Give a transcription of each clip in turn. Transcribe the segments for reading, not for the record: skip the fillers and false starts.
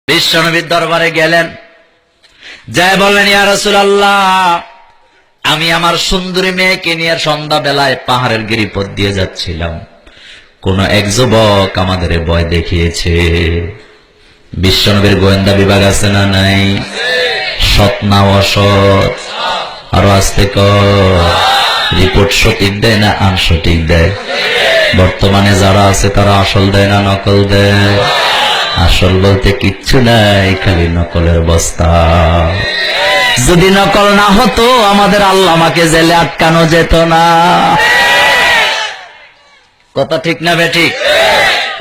বিশ্বনবীর দরবারে গেলেন, যায় বললেন, ইয়া রাসূলুল্লাহ, আমি আমার সুন্দরী মেয়েকে নিয়ে সন্ধ্যা বেলায় পাহাড়ের গিরিপথ দিয়ে যাচ্ছিলাম, কোন এক যুবক আমাদের ভয় দেখিয়েছে। বিশ্বনবীর গোয়েন্দা বিভাগ আছে না নাই? সৎ না অসৎ? আরো আস্তে কর। রিপোর্ট সঠিক দেয় না আনসঠিক দেয়? বর্তমানে যারা আছে তারা আসল দেয় না নকল দেয়? আসল বলতে কিচ্ছু নাই, খালি নকলের বস্তা। যদি নকল না হতো আমাদের আল্লামাকে জেলে আটকানো যেত না। কথা ঠিক না বেঠিক?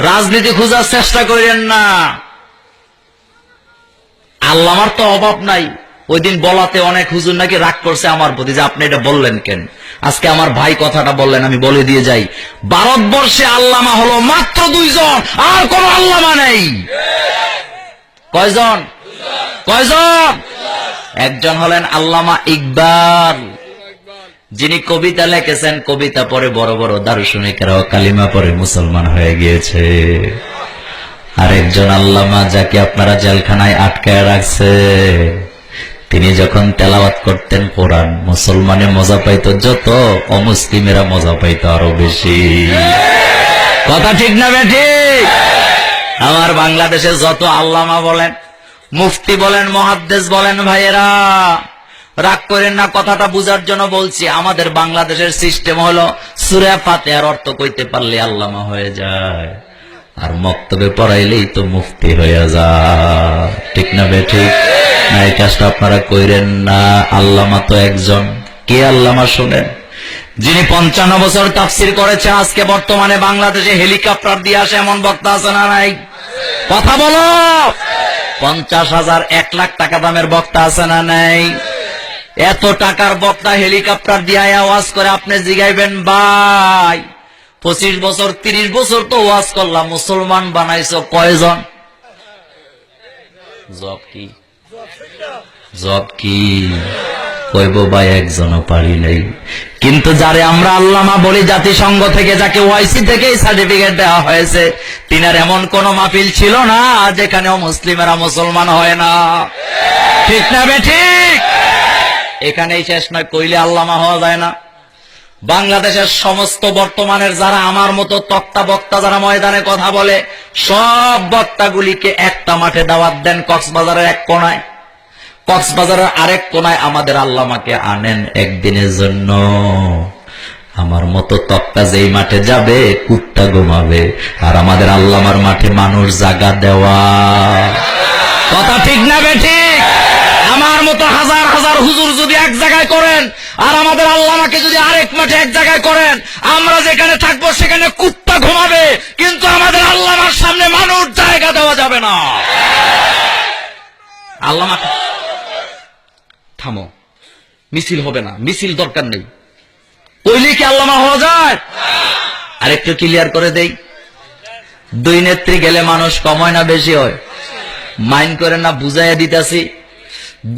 রাজনীতি খোঁজার চেষ্টা করেন না। আল্লামার তো অভাব নাই। ওই দিন বলাতে অনেক হুজুর নাকি রাগ করছে আমার প্রতি, যে আপনি এটা বললেন কেন। আজকে আমার ভাই কথাটা বললেন, আমি বলে দিয়ে যাই, ভারতবর্ষে আল্লামা হলো মাত্র 2 জন, আর কোন আল্লামা নেই। কয়জন? কয়জন? একজন হলেন আল্লামা ইকবাল, যিনি কবিতা লিখেছেন, কবিতা পড়ে বড় বড় দার্শনিকেরাও কালিমা পড়ে মুসলমান হয়ে গিয়েছে। আরেকজন আল্লামা, যাকে আপনারা জেলখানায় আটকায় রাখছে, তিনি যখন তেলাওয়াত করতেন কোরআন, মুসলমানে মজা পাইত যত, অমুসলিমেরা মজা পাইত আরো বেশি। কথা ঠিক না বেঠিক? আমার বাংলাদেশে যত আল্লামা বলেন, মুফতি বলেন, মুহাদ্দিস বলেন, ভাইয়েরা রাগ করেন না, কথাটা বুঝার জন্য বলছি। আমাদের বাংলাদেশের সিস্টেম হলো সূরা ফাতিহার অর্থ কইতে পারলে আল্লামা হয়ে যায়, আর মক্তবে পড়াইলেই তো মুফতি হয়ে যায়। ঠিক না বেঠিক? না, এই কাজটা আপনারা কইরেন না। আল্লামা তো একজন। কে আল্লামা শুনেন? যিনি 55 বছর তাফসীর করেছে। আজকে বর্তমানে বাংলাদেশে হেলিকপ্টার দিয়ে আসে এমন বক্তা আছে না নাই? কথা বলো। 50,000 1 লাখ টাকা দামের বক্তা আছে না নাই? এত টাকার বক্তা হেলিকপ্টার দিয়ে আওয়াজ করে, আপনি জিগাইবেন, ভাই 25 বছর 30 বছর তো ওয়াজ করলাম, মুসলমান বানাইছো কয়জন? জব কি? জব কি? কইব ভাই একজনও পারি নাই। কিন্তু যারে আমরা আল্লামা বলি জাতিসংঘ থেকে, যাকে ওআইসি থেকে সার্টিফিকেট দেওয়া হয়েছে, তিনার এমন কোন মাহফিল ছিল না যেখানে মুসলিমেরা মুসলমান হয় না। ঠিক না বেঠিক? এখানেই শেষ নয়, কইলে আল্লামা হওয়া যায় না। বাংলাদেশের সমস্ত বর্তমানের যারা আমার মতো তক্তা বক্তা, যারা ময়দানে কথা বলে, সব বক্তাগুলিকে একটা মাঠে দাওয়াত দেন, কক্সবাজারের এক কোনায়, কক্সবাজারের আরেক কোনায় আমাদের আল্লামাকে আনেন একদিনের জন্য। আমার মতো তক্তা যেই মাঠে যাবে কুত্তা ঘুমাবে, আর আমাদের আল্লামার মাঠে মানুষ জায়গা দেওয়া। কথা ঠিক না বেঠিক? আমার মতো হাজার হাজার হুজুর যদি এক জায়গায় করেন, আর আমাদের আল্লামাকে যদি আরেক মাঠে এক জায়গায় করেন, আমরা যেখানে থাকবো সেখানে কুত্তা ঘুমাবে, কিন্তু আমাদের আল্লামার সামনে মানুষ জায়গা দেওয়া যাবে না। আল্লামা থামো, মিছিল হবে না, মিছিল দরকার নেই। কইলে কি আল্লামা হওয়া যায়? আরেকটু ক্লিয়ার করে দেই, 2 নেত্রী গেলে মানুষ কম হয় না বেশি হয়? মাইন্ড করেন না, বুঝাইয়া দিতেছি।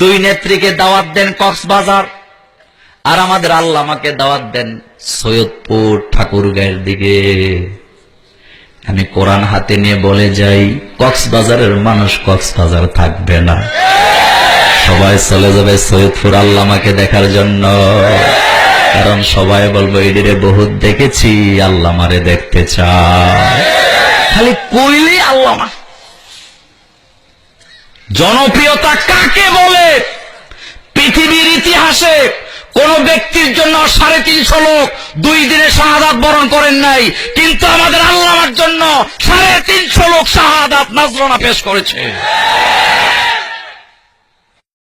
2 নেত্রীকে দাওয়াত দেন কক্সবাজার, আর আমাদের আল্লামাকে দাওয়াত দেন সৈয়দপুর ঠাকুরগাঁয়ের দিকে। আমি কোরআন হাতে নিয়ে বলে যাই, কক্সবাজারের মানুষ কক্সবাজার থাকবে না, সবাই চলে যাবে সৈয়দপুর আল্লামাকে দেখার জন্য। কারণ সবাই বলবো, এদিকে বহুত দেখেছি, আল্লামারে দেখতে চায়। খালি কইলেই আল্লামা। জনপ্রিয়তা কাকে বলে? পৃথিবীর ইতিহাসে কোন ব্যক্তির জন্য 350 লোক 2 দিনে শাহাদাত বরণ করেন নাই, কিন্তু আমাদের আল্লামার জন্য 350 লোক শাহাদাত নজরানা পেশ করেছে।